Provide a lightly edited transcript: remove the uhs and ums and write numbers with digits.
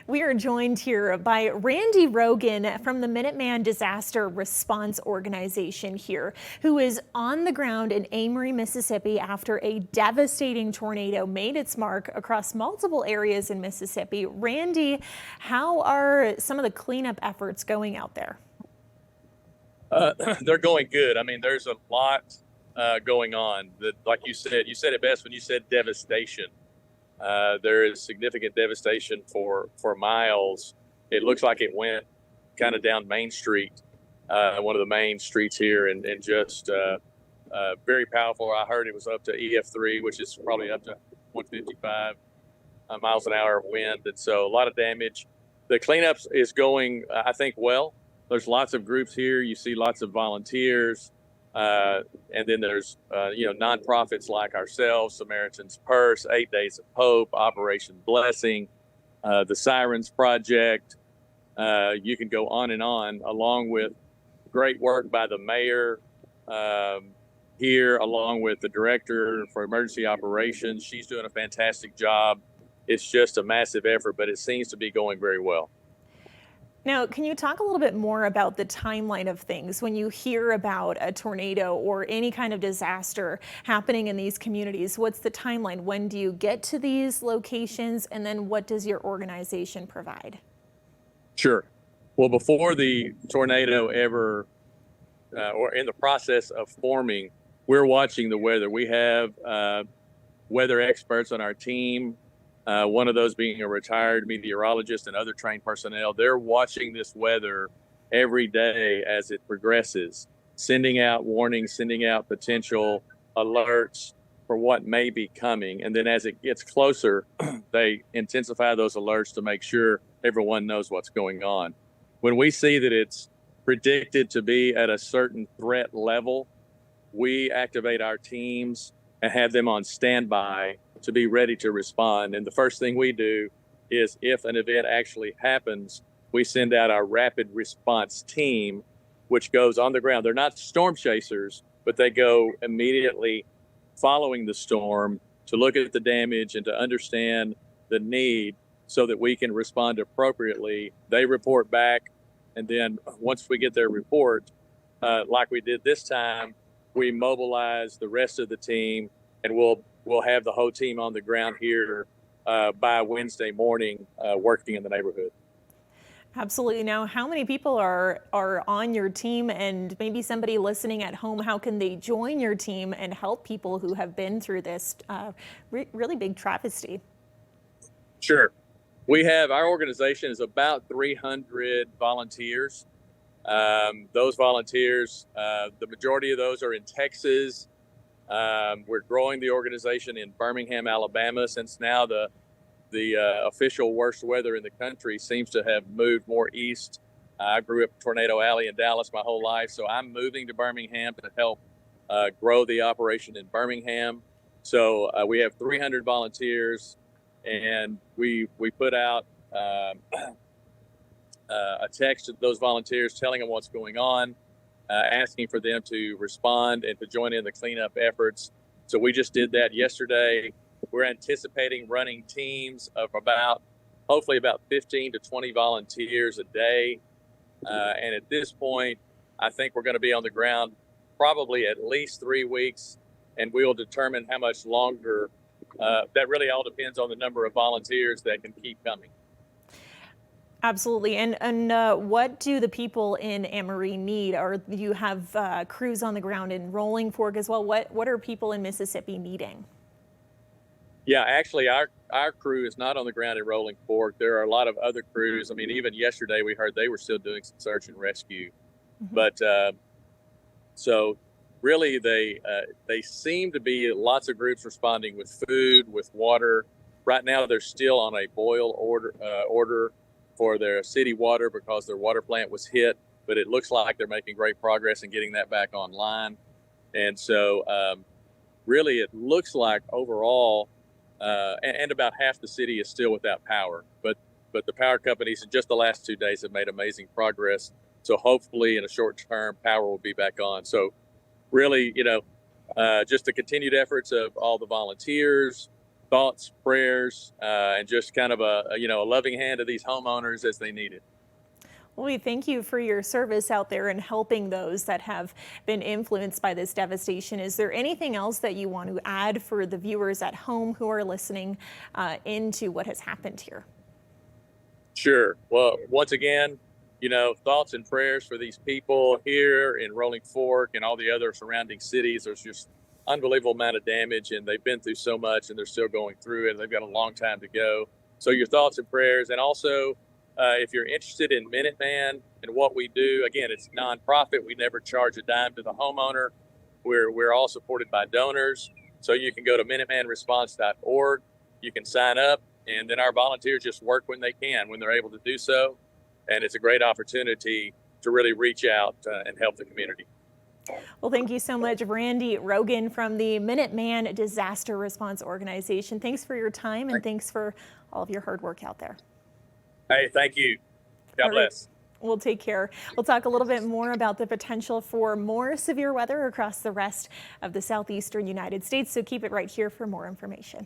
We are joined here by Randy Rogan from the Minuteman Disaster Response Organization here, who is on the ground in Amory, Mississippi after a devastating tornado made its mark across multiple areas in Mississippi. Randy, how are some of the cleanup efforts going out there? They're going good. I mean, there's a lot going on. That, like you said it best when you said devastation. There is significant devastation for miles. It looks like it went kind of down Main Street, one of the main streets here, and just very powerful. I heard it was up to EF3, which is probably up to 155 miles an hour of wind, and so a lot of damage. The cleanup is going, I think, well. There's lots of groups here. You see lots of volunteers. And then there's, nonprofits like ourselves, Samaritan's Purse, 8 Days of Hope, Operation Blessing, the Sirens Project. You can go on and on, along with great work by the mayor here, along with the director for emergency operations. She's doing a fantastic job. It's just a massive effort, but it seems to be going very well. Now, can you talk a little bit more about the timeline of things when you hear about a tornado or any kind of disaster happening in these communities? What's the timeline? When do you get to these locations? And then what does your organization provide? Sure. Well, before the tornado ever, or in the process of forming, we're watching the weather. We have weather experts on our team. One of those being a retired meteorologist and other trained personnel. They're watching this weather every day as it progresses, sending out warnings, sending out potential alerts for what may be coming. And then as it gets closer, they intensify those alerts to make sure everyone knows what's going on. When we see that it's predicted to be at a certain threat level, we activate our teams and have them on standby to be ready to respond. And the first thing we do is, if an event actually happens, we send out our rapid response team, which goes on the ground. They're not storm chasers, but they go immediately following the storm to look at the damage and to understand the need so that we can respond appropriately. They report back. And then once we get their report, like we did this time, we mobilize the rest of the team, and we'll have the whole team on the ground here by Wednesday morning, working in the neighborhood. Absolutely. Now, how many people are on your team, and maybe somebody listening at home, how can they join your team and help people who have been through this really big travesty? Sure. Our organization is about 300 volunteers. Those volunteers, the majority of those are in Texas. We're growing the organization in Birmingham, Alabama, since now the official worst weather in the country seems to have moved more east. I grew up in Tornado Alley in Dallas my whole life, so I'm moving to Birmingham to help grow the operation in Birmingham. So we have 300 volunteers, and we put out a text to those volunteers telling them what's going on, asking for them to respond and to join in the cleanup efforts. So we just did that yesterday. We're anticipating running teams of hopefully about 15 to 20 volunteers a day. And at this point, I think we're going to be on the ground probably at least 3 weeks, and we'll determine how much longer. That really all depends on the number of volunteers that can keep coming. Absolutely. And what do the people in Amory need? Or do you have crews on the ground in Rolling Fork as well? What are people in Mississippi needing? Yeah, actually, our crew is not on the ground in Rolling Fork. There are a lot of other crews. I mean, even yesterday we heard they were still doing some search and rescue. Mm-hmm. But so really, they seem to be lots of groups responding with food, with water. Right now, they're still on a boil order for their city water because their water plant was hit, but it looks like they're making great progress in getting that back online. And so really it looks like overall, and about half the city is still without power, but the power companies in just the last 2 days have made amazing progress. So hopefully in a short term, power will be back on. So really, just the continued efforts of all the volunteers, thoughts, prayers, and just kind of a loving hand to these homeowners as they need it. Well, we thank you for your service out there and helping those that have been influenced by this devastation. Is there anything else that you want to add for the viewers at home who are listening into what has happened here? Sure. Well, once again, thoughts and prayers for these people here in Rolling Fork and all the other surrounding cities. There's just unbelievable amount of damage, and they've been through so much, and they're still going through it. They've got a long time to go. So your thoughts and prayers. And also, if you're interested in Minuteman and what we do, again, it's nonprofit. We never charge a dime to the homeowner. We're all supported by donors. So you can go to minutemanresponse.org. You can sign up, and then our volunteers just work when they can, when they're able to do so. And it's a great opportunity to really reach out and help the community. Well, thank you so much, Randy Rogan from the Minuteman Disaster Response Organization. Thanks for your time, and thanks for all of your hard work out there. Hey, thank you. God bless. We'll take care. We'll talk a little bit more about the potential for more severe weather across the rest of the southeastern United States, so keep it right here for more information.